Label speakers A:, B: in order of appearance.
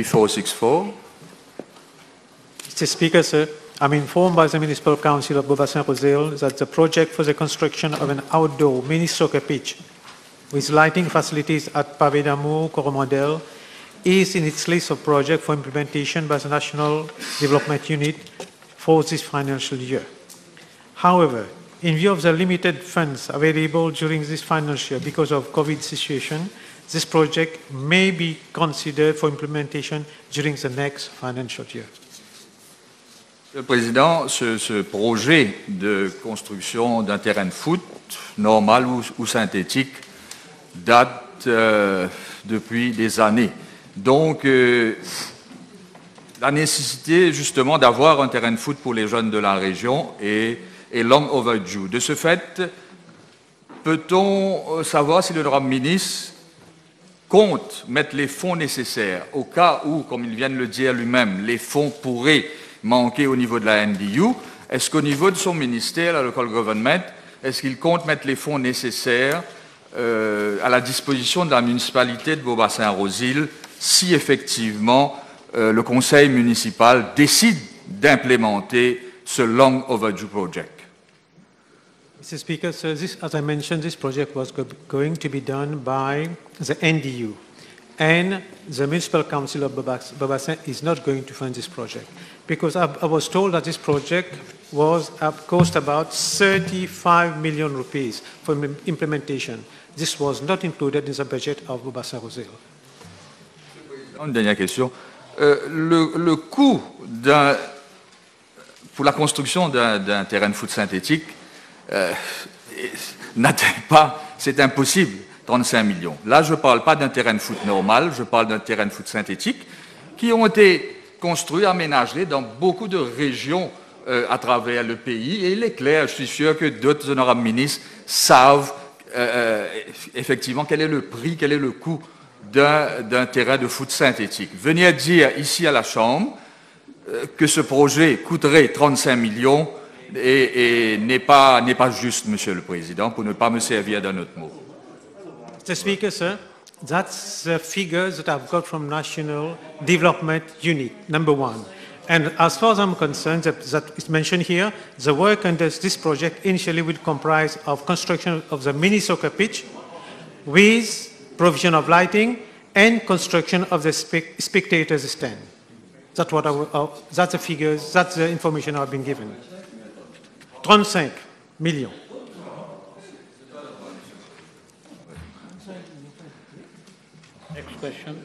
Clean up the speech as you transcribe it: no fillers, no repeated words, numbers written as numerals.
A: 464.
B: Mr. Speaker, sir, I'm informed by the Municipal Council of Beaubassin-Roséal that the project for the construction of an outdoor mini soccer pitch with lighting facilities at Pavé d'Amour, Coromandel, is in its list of projects for implementation by the National Development Unit for this financial year. However, in view of the limited funds available during this financial year because of COVID situation, this project may be considered for implementation during the next financial year.
A: Monsieur le Président, ce projet de construction d'un terrain de foot, normal ou synthétique, date depuis des années. Donc, la nécessité justement d'avoir un terrain de foot pour les jeunes de la région est long overdue. De ce fait, peut-on savoir si l'honorable ministre compte mettre les fonds nécessaires au cas où, comme il vient de le dire lui-même, les fonds pourraient manquer au niveau de la NDU? Est-ce qu'au niveau de son ministère, la local government, est-ce qu'il compte mettre les fonds nécessaires à la disposition de la municipalité de Beaubassin-Roséal si effectivement le conseil municipal décide d'implémenter ce long overdue project?
B: Mr. Speaker, so as I mentioned, this project was going to be done by the NDU, and the Municipal Council of Beaubassin is not going to fund this project, because I was told that this project was cost about 35 million rupees for implementation. This was not included in the budget of Beaubassin-Roséal.
A: Une dernière question. Le coût pour la construction d'un terrain de foot synthétique n'atteint pas, c'est impossible, 35 millions. Là, je ne parle pas d'un terrain de foot normal, je parle d'un terrain de foot synthétique qui ont été construits, aménagés dans beaucoup de régions à travers le pays. Et il est clair, je suis sûr que d'autres honorables ministres savent effectivement quel est le prix, quel est le coût d'un terrain de foot synthétique. Venir dire ici à la Chambre que ce projet coûterait 35 millions et n'est pas juste, Monsieur le Président, pour ne pas me servir d'un autre mot.
B: Mr. Speaker, sir, that's the figures that I've got from National Development Unit, number one. And as far as I'm concerned, that is mentioned here, the work under this project initially will comprise of construction of the mini soccer pitch with provision of lighting and construction of the spectators stand. That's what that's the figures, that's the information I've been given. 35 millions.
C: Next question.